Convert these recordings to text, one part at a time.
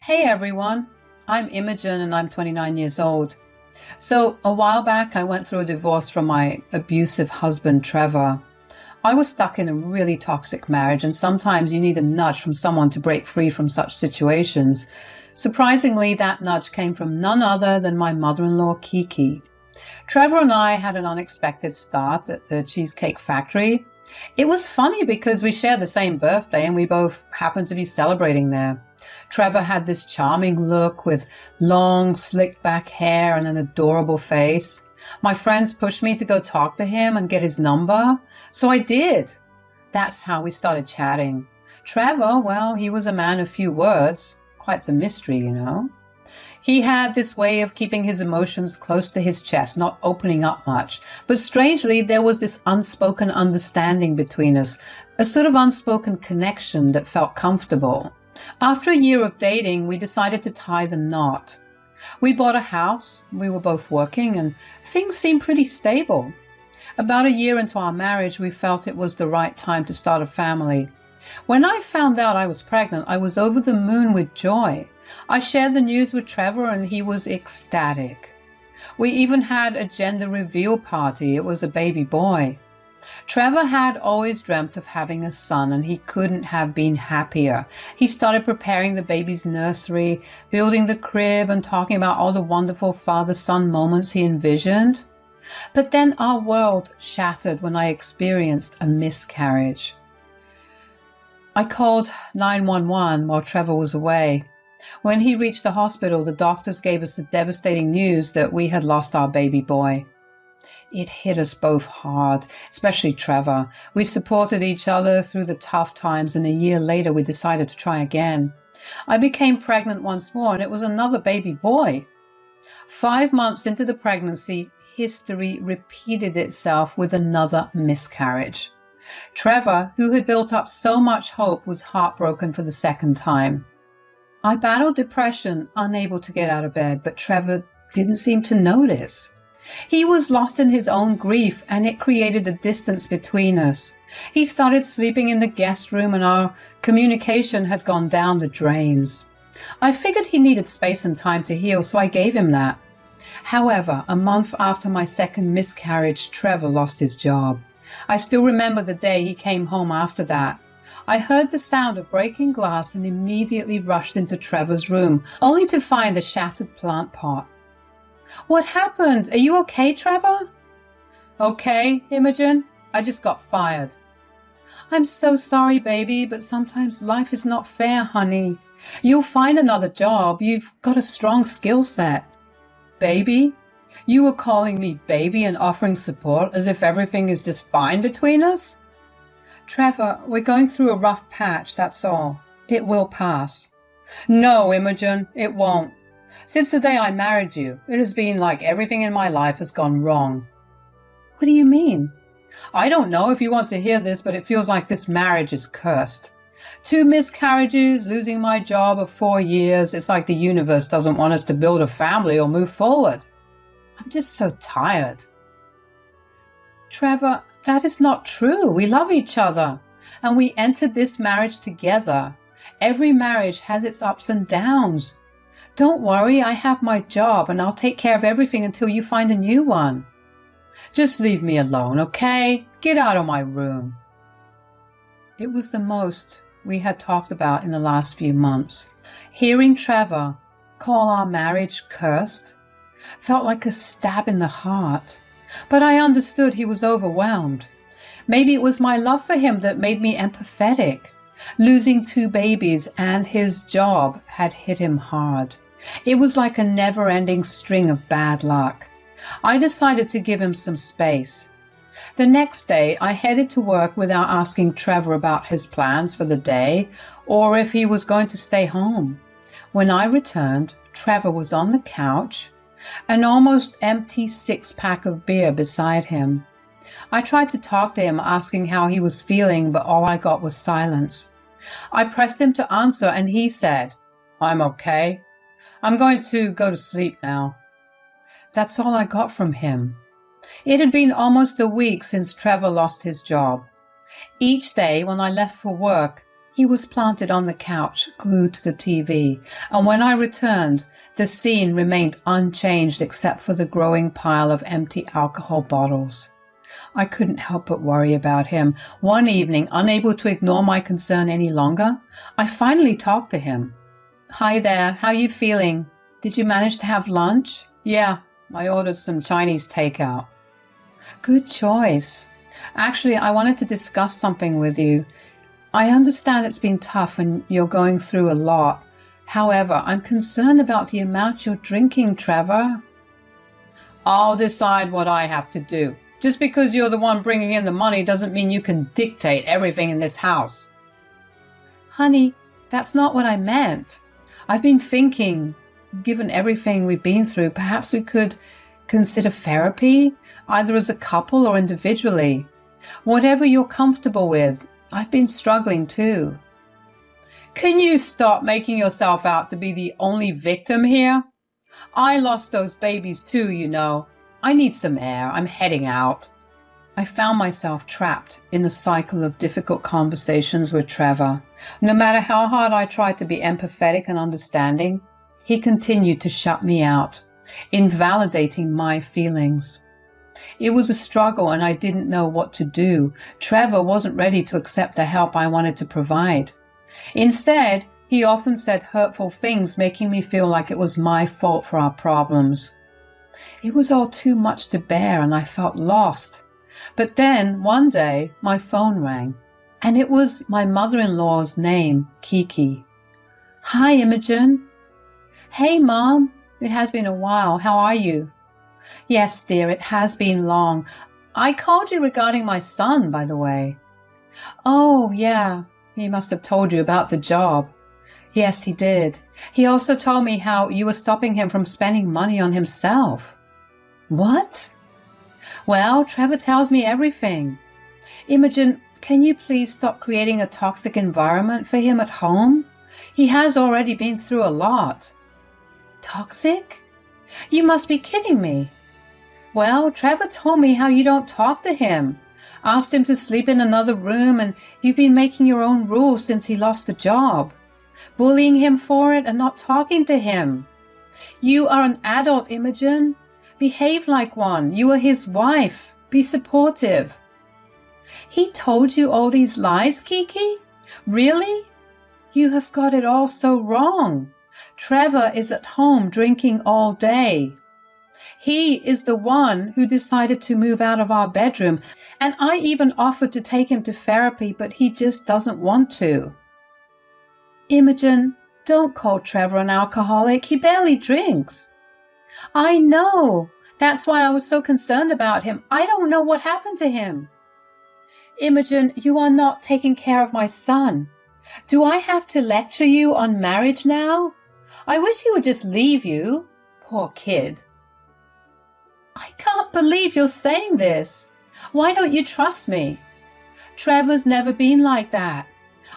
Hey everyone, I'm Imogen and I'm 29 years old. So a while back I went through a divorce from my abusive husband Trevor. I was stuck in a really toxic marriage and sometimes you need a nudge from someone to break free from such situations. Surprisingly, that nudge came from none other than my mother-in-law Kiki. Trevor and I had an unexpected start at the Cheesecake Factory. It was funny because we shared the same birthday and we both happened to be celebrating there. Trevor had this charming look with long, slicked back hair and an adorable face. My friends pushed me to go talk to him and get his number, so I did. That's how we started chatting. Trevor, well, he was a man of few words. Quite the mystery, you know. He had this way of keeping his emotions close to his chest, not opening up much. But strangely, there was this unspoken understanding between us, a sort of unspoken connection that felt comfortable. After a year of dating, we decided to tie the knot. We bought a house, we were both working, and things seemed pretty stable. About a year into our marriage, we felt it was the right time to start a family. When I found out I was pregnant, I was over the moon with joy. I shared the news with Trevor and he was ecstatic. We even had a gender reveal party. It was a baby boy. Trevor had always dreamt of having a son and he couldn't have been happier. He started preparing the baby's nursery, building the crib and talking about all the wonderful father-son moments he envisioned. But then our world shattered when I experienced a miscarriage. I called 911 while Trevor was away. When he reached the hospital, the doctors gave us the devastating news that we had lost our baby boy. It hit us both hard, especially Trevor. We supported each other through the tough times, and a year later we decided to try again. I became pregnant once more, and it was another baby boy. 5 months into the pregnancy, history repeated itself with another miscarriage. Trevor, who had built up so much hope, was heartbroken for the second time. I battled depression, unable to get out of bed, but Trevor didn't seem to notice. He was lost in his own grief, and it created a distance between us. He started sleeping in the guest room, and our communication had gone down the drains. I figured he needed space and time to heal, so I gave him that. However, a month after my second miscarriage, Trevor lost his job. I still remember the day he came home after that. I heard the sound of breaking glass and immediately rushed into Trevor's room, only to find a shattered plant pot. "What happened? Are you okay, Trevor?" "Okay, Imogen. I just got fired." "I'm so sorry, baby, but sometimes life is not fair, honey. You'll find another job. You've got a strong skill set." "Baby? You were calling me baby and offering support as if everything is just fine between us?" "Trevor, we're going through a rough patch, that's all. It will pass." "No, Imogen, it won't. Since the day I married you, it has been like everything in my life has gone wrong." "What do you mean?" "I don't know if you want to hear this, but it feels like this marriage is cursed. 2 miscarriages, losing my job of 4 years. It's like the universe doesn't want us to build a family or move forward. I'm just so tired." "Trevor, that is not true. We love each other, and we entered this marriage together. Every marriage has its ups and downs. Don't worry, I have my job, and I'll take care of everything until you find a new one. Just leave me alone, okay? Get out of my room." It was the most we had talked about in the last few months. Hearing Trevor call our marriage cursed felt like a stab in the heart. But I understood he was overwhelmed. Maybe it was my love for him that made me empathetic. Losing 2 babies and his job had hit him hard. It was like a never-ending string of bad luck. I decided to give him some space. The next day, I headed to work without asking Trevor about his plans for the day or if he was going to stay home. When I returned, Trevor was on the couch, an almost empty 6-pack of beer beside him. I tried to talk to him, asking how he was feeling, but all I got was silence. I pressed him to answer, and he said, "I'm okay. I'm going to go to sleep now." That's all I got from him. It had been almost a week since Trevor lost his job. Each day when I left for work, He was planted on the couch, glued to the TV, and when I returned, the scene remained unchanged except for the growing pile of empty alcohol bottles. I couldn't help but worry about him. One evening, unable to ignore my concern any longer, I finally talked to him. "Hi there, how you feeling? Did you manage to have lunch?" "Yeah, I ordered some Chinese takeout." "Good choice. Actually, I wanted to discuss something with you. I understand it's been tough and you're going through a lot. However, I'm concerned about the amount you're drinking, Trevor." "I'll decide what I have to do. Just because you're the one bringing in the money doesn't mean you can dictate everything in this house." "Honey, that's not what I meant. I've been thinking, given everything we've been through, perhaps we could consider therapy, either as a couple or individually. Whatever you're comfortable with. I've been struggling too." "Can you stop making yourself out to be the only victim here? I lost those babies too, you know. I need some air. I'm heading out." I found myself trapped in a cycle of difficult conversations with Trevor. No matter how hard I tried to be empathetic and understanding, he continued to shut me out, invalidating my feelings. It was a struggle and I didn't know what to do. Trevor wasn't ready to accept the help I wanted to provide. Instead, he often said hurtful things, making me feel like it was my fault for our problems. It was all too much to bear and I felt lost. But then, one day, my phone rang, and it was my mother-in-law's name, Kiki. "Hi, Imogen." "Hey, Mom. It has been a while. How are you?" "Yes, dear, it has been long. I called you regarding my son, by the way." "Oh, yeah. He must have told you about the job." "Yes, he did. He also told me how you were stopping him from spending money on himself." "What?" "Well, Trevor tells me everything. Imogen, can you please stop creating a toxic environment for him at home? He has already been through a lot." "Toxic? You must be kidding me." "Well, Trevor told me how you don't talk to him. Asked him to sleep in another room, and you've been making your own rules since he lost the job. Bullying him for it and not talking to him. You are an adult, Imogen. Behave like one. You are his wife. Be supportive." "He told you all these lies, Kiki? Really? You have got it all so wrong. Trevor is at home drinking all day. He is the one who decided to move out of our bedroom, and I even offered to take him to therapy, but he just doesn't want to." "Imogen, don't call Trevor an alcoholic. He barely drinks." "I know. That's why I was so concerned about him. I don't know what happened to him." "Imogen, you are not taking care of my son. Do I have to lecture you on marriage now? I wish he would just leave you. Poor kid." "I can't believe you're saying this. Why don't you trust me? Trevor's never been like that.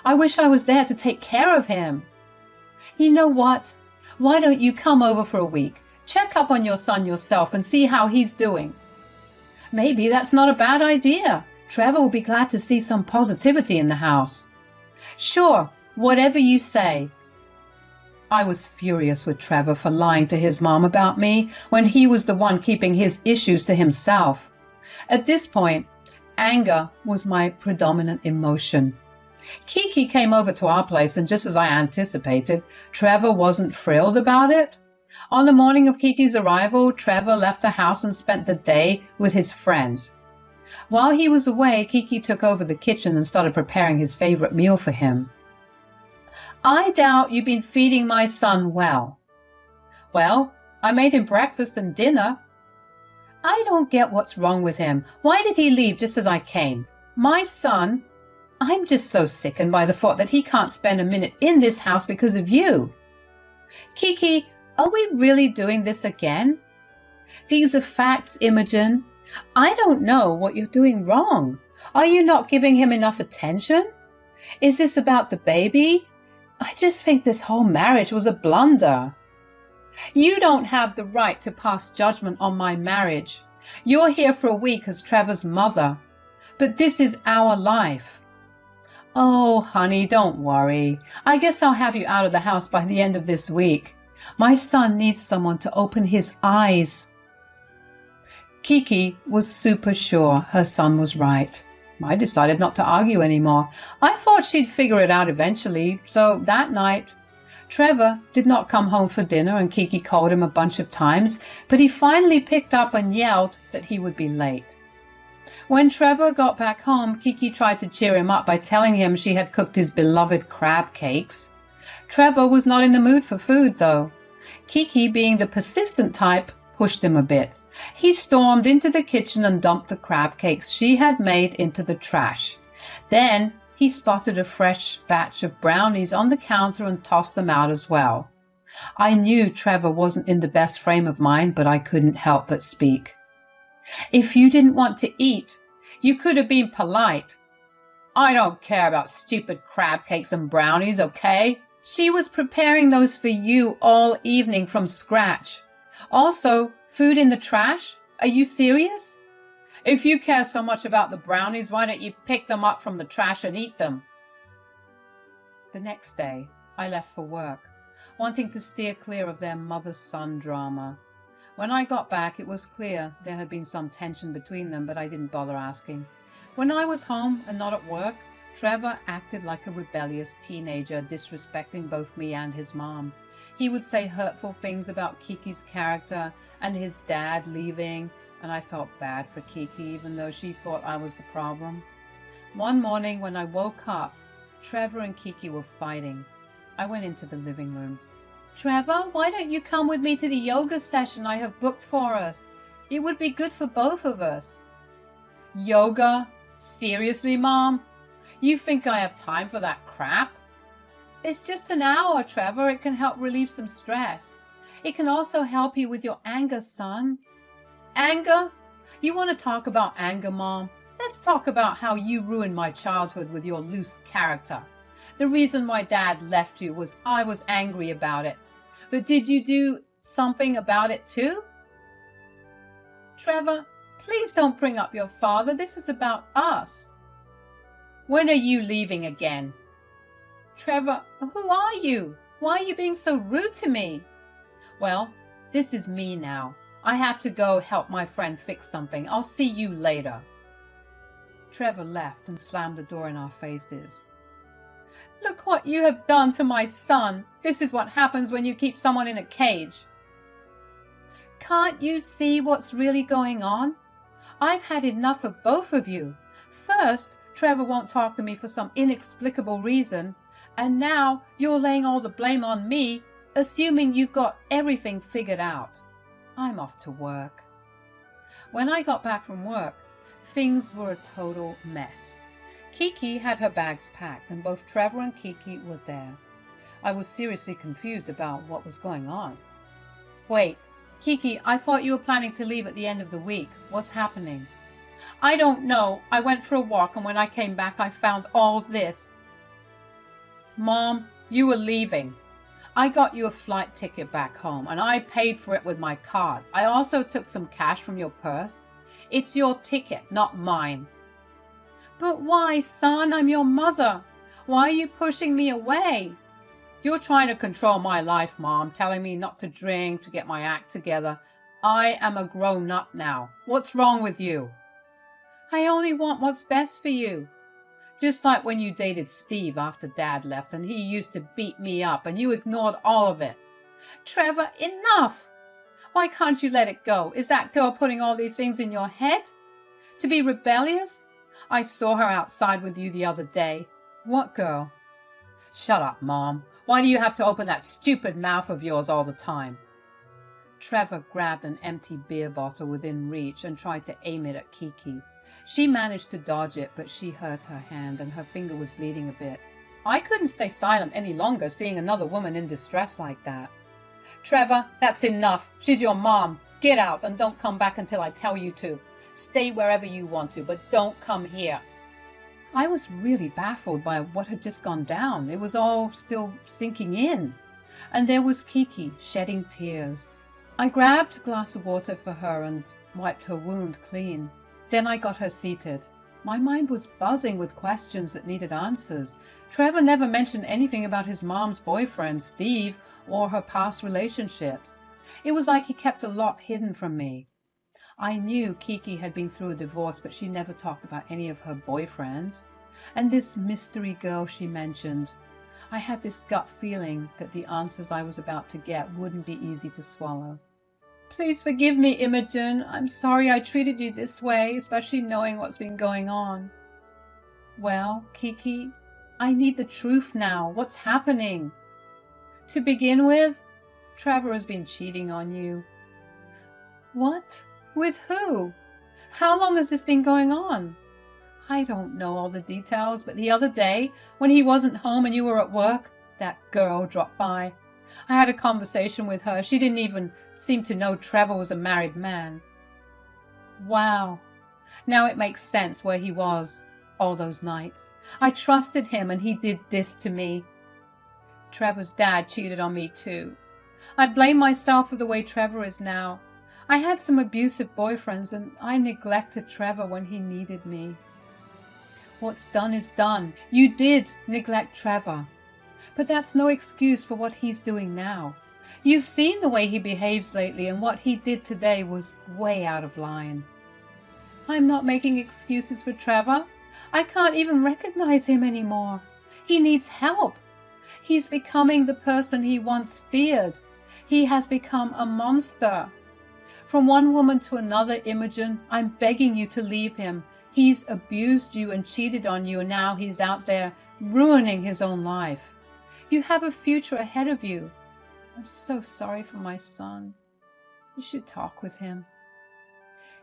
I wish I was there to take care of him. You know what? Why don't you come over for a week? Check up on your son yourself and see how he's doing. Maybe that's not a bad idea. Trevor will be glad to see some positivity in the house." "Sure, whatever you say." I was furious with Trevor for lying to his mom about me when he was the one keeping his issues to himself. At this point, anger was my predominant emotion. Kiki came over to our place, and just as I anticipated, Trevor wasn't thrilled about it. On the morning of Kiki's arrival, Trevor left the house and spent the day with his friends. While he was away, Kiki took over the kitchen and started preparing his favorite meal for him. "I doubt you've been feeding my son well." "Well, I made him breakfast and dinner." "I don't get what's wrong with him. Why did he leave just as I came? My son, I'm just so sickened by the thought that he can't spend a minute in this house because of you." "Kiki, are we really doing this again? These are facts, Imogen. I don't know what you're doing wrong. Are you not giving him enough attention? Is this about the baby? I just think this whole marriage was a blunder." "You don't have the right to pass judgment on my marriage. You're here for a week as Trevor's mother. But this is our life. Oh, honey, don't worry. I guess I'll have you out of the house by the end of this week. My son needs someone to open his eyes. Kiki was super sure her son was right. I decided not to argue anymore. I thought she'd figure it out eventually, so that night, Trevor did not come home for dinner and Kiki called him a bunch of times, but he finally picked up and yelled that he would be late. When Trevor got back home, Kiki tried to cheer him up by telling him she had cooked his beloved crab cakes. Trevor was not in the mood for food, though. Kiki, being the persistent type, pushed him a bit. He stormed into the kitchen and dumped the crab cakes she had made into the trash. Then he spotted a fresh batch of brownies on the counter and tossed them out as well. I knew Trevor wasn't in the best frame of mind, but I couldn't help but speak. If you didn't want to eat, you could have been polite. I don't care about stupid crab cakes and brownies, okay? She was preparing those for you all evening from scratch. Also, food in the trash? Are you serious? If you care so much about the brownies, why don't you pick them up from the trash and eat them? The next day, I left for work, wanting to steer clear of their mother-son drama. When I got back, it was clear there had been some tension between them, but I didn't bother asking. When I was home and not at work, Trevor acted like a rebellious teenager, disrespecting both me and his mom. He would say hurtful things about Kiki's character and his dad leaving, and I felt bad for Kiki, even though she thought I was the problem. One morning when I woke up, Trevor and Kiki were fighting. I went into the living room. Trevor, why don't you come with me to the yoga session I have booked for us? It would be good for both of us. Yoga? Seriously, Mom? You think I have time for that crap? It's just an hour, Trevor. It can help relieve some stress. It can also help you with your anger, son. Anger? You want to talk about anger, Mom? Let's talk about how you ruined my childhood with your loose character. The reason my dad left you was I was angry about it. But did you do something about it too? Trevor, please don't bring up your father. This is about us. When are you leaving again? Trevor, who are you? Why are you being so rude to me? Well, this is me now. I have to go help my friend fix something. I'll see you later. Trevor left and slammed the door in our faces. Look what you have done to my son. This is what happens when you keep someone in a cage. Can't you see what's really going on? I've had enough of both of you. First, Trevor won't talk to me for some inexplicable reason, and now you're laying all the blame on me, assuming you've got everything figured out. I'm off to work. When I got back from work, things were a total mess. Kiki had her bags packed, and both Trevor and Kiki were there. I was seriously confused about what was going on. Wait, Kiki, I thought you were planning to leave at the end of the week. What's happening? I don't know. I went for a walk, and when I came back, I found all this. Mom, you were leaving. I got you a flight ticket back home, and I paid for it with my card. I also took some cash from your purse. It's your ticket, not mine. But why, son? I'm your mother. Why are you pushing me away? You're trying to control my life, Mom, telling me not to drink, to get my act together. I am a grown-up now. What's wrong with you? I only want what's best for you. Just like when you dated Steve after Dad left and he used to beat me up and you ignored all of it. Trevor, enough! Why can't you let it go? Is that girl putting all these things in your head? To be rebellious? I saw her outside with you the other day. What girl? Shut up, Mom. Why do you have to open that stupid mouth of yours all the time? Trevor grabbed an empty beer bottle within reach and tried to aim it at Kiki. She managed to dodge it, but she hurt her hand and her finger was bleeding a bit. I couldn't stay silent any longer seeing another woman in distress like that. Trevor, that's enough. She's your mom. Get out and don't come back until I tell you to. Stay wherever you want to, but don't come here. I was really baffled by what had just gone down. It was all still sinking in. And there was Kiki shedding tears. I grabbed a glass of water for her and wiped her wound clean. Then I got her seated. My mind was buzzing with questions that needed answers. Trevor never mentioned anything about his mom's boyfriend, Steve, or her past relationships. It was like he kept a lot hidden from me. I knew Kiki had been through a divorce, but she never talked about any of her boyfriends. And this mystery girl she mentioned. I had this gut feeling that the answers I was about to get wouldn't be easy to swallow. Please forgive me, Imogen. I'm sorry I treated you this way, especially knowing what's been going on. Well, Kiki, I need the truth now. What's happening? To begin with, Trevor has been cheating on you. What? With who? How long has this been going on? I don't know all the details, but the other day, when he wasn't home and you were at work, that girl dropped by. I had a conversation with her. She didn't even seem to know Trevor was a married man. Wow. Now it makes sense where he was all those nights. I trusted him and he did this to me. Trevor's dad cheated on me too. I blame myself for the way Trevor is now. I had some abusive boyfriends and I neglected Trevor when he needed me. What's done is done. You did neglect Trevor. But that's no excuse for what he's doing now. You've seen the way he behaves lately, and what he did today was way out of line. I'm not making excuses for Trevor. I can't even recognize him anymore. He needs help. He's becoming the person he once feared. He has become a monster. From one woman to another, Imogen, I'm begging you to leave him. He's abused you and cheated on you, and now he's out there ruining his own life. You have a future ahead of you. I'm so sorry for my son. You should talk with him.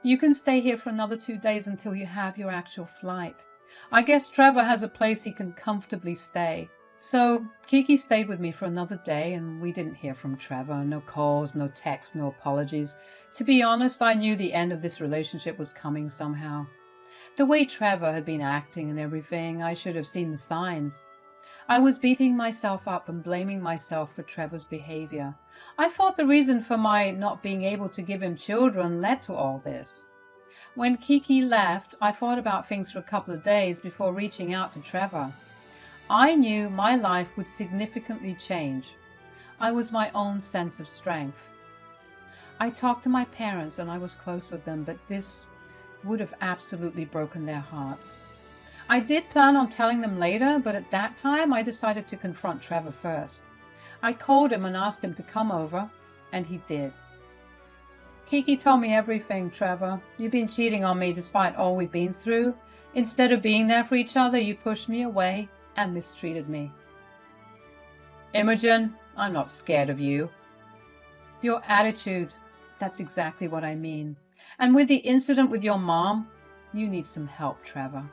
You can stay here for another 2 days until you have your actual flight. I guess Trevor has a place he can comfortably stay. So Kiki stayed with me for another day, and we didn't hear from Trevor. No calls, no texts, no apologies. To be honest, I knew the end of this relationship was coming somehow. The way Trevor had been acting and everything, I should have seen the signs. I was beating myself up and blaming myself for Trevor's behavior. I thought the reason for my not being able to give him children led to all this. When Kiki left, I thought about things for a couple of days before reaching out to Trevor. I knew my life would significantly change. I was my own sense of strength. I talked to my parents and I was close with them, but this would have absolutely broken their hearts. I did plan on telling them later, but at that time I decided to confront Trevor first. I called him and asked him to come over, and he did. Kiki told me everything, Trevor. You've been cheating on me despite all we've been through. Instead of being there for each other, you pushed me away and mistreated me. Imogen, I'm not scared of you. Your attitude, that's exactly what I mean. And with the incident with your mom, you need some help, Trevor.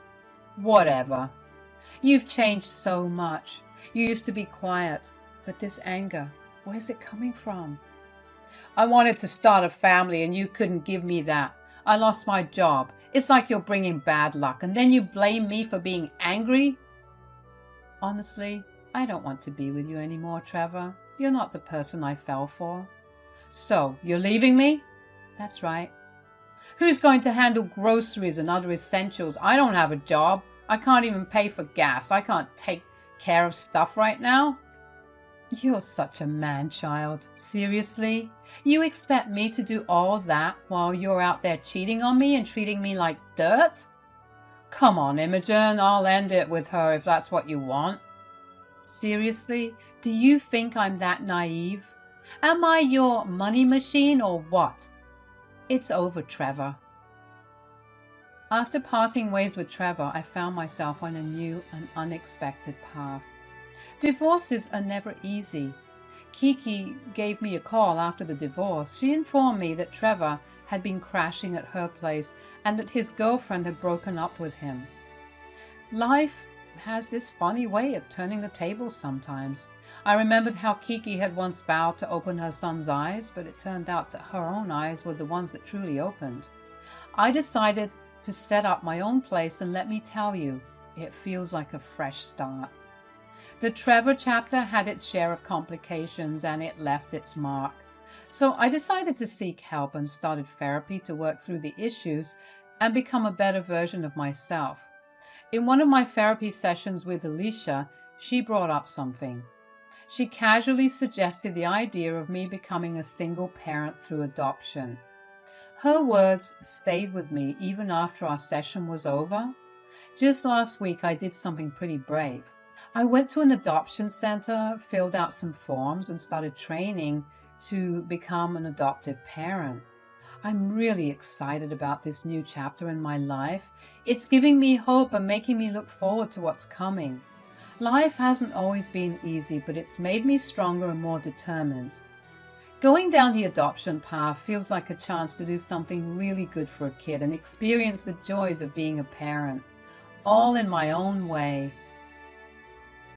Whatever. You've changed so much. You used to be quiet, but this anger, where's it coming from? I wanted to start a family and you couldn't give me that. I lost my job. It's like you're bringing bad luck and then you blame me for being angry? Honestly, I don't want to be with you anymore, Trevor. You're not the person I fell for. So, you're leaving me? That's right. Who's going to handle groceries and other essentials? I don't have a job. I can't even pay for gas. I can't take care of stuff right now. You're such a man-child. Seriously? You expect me to do all that while you're out there cheating on me and treating me like dirt? Come on, Imogen. I'll end it with her if that's what you want. Seriously? Do you think I'm that naive? Am I your money machine or what? It's over, Trevor. After parting ways with Trevor, I found myself on a new and unexpected path. Divorces are never easy. Kiki gave me a call after the divorce. She informed me that Trevor had been crashing at her place and that his girlfriend had broken up with him. Life has this funny way of turning the tables sometimes. I remembered how Kiki had once vowed to open her son's eyes, but it turned out that her own eyes were the ones that truly opened. I decided to set up my own place, and let me tell you, it feels like a fresh start. The Trevor chapter had its share of complications and it left its mark. So I decided to seek help and started therapy to work through the issues and become a better version of myself. In one of my therapy sessions with Alicia, she brought up something. She casually suggested the idea of me becoming a single parent through adoption. Her words stayed with me even after our session was over. Just last week, I did something pretty brave. I went to an adoption center, filled out some forms, and started training to become an adoptive parent. I'm really excited about this new chapter in my life. It's giving me hope and making me look forward to what's coming. Life hasn't always been easy, but it's made me stronger and more determined. Going down the adoption path feels like a chance to do something really good for a kid and experience the joys of being a parent, all in my own way.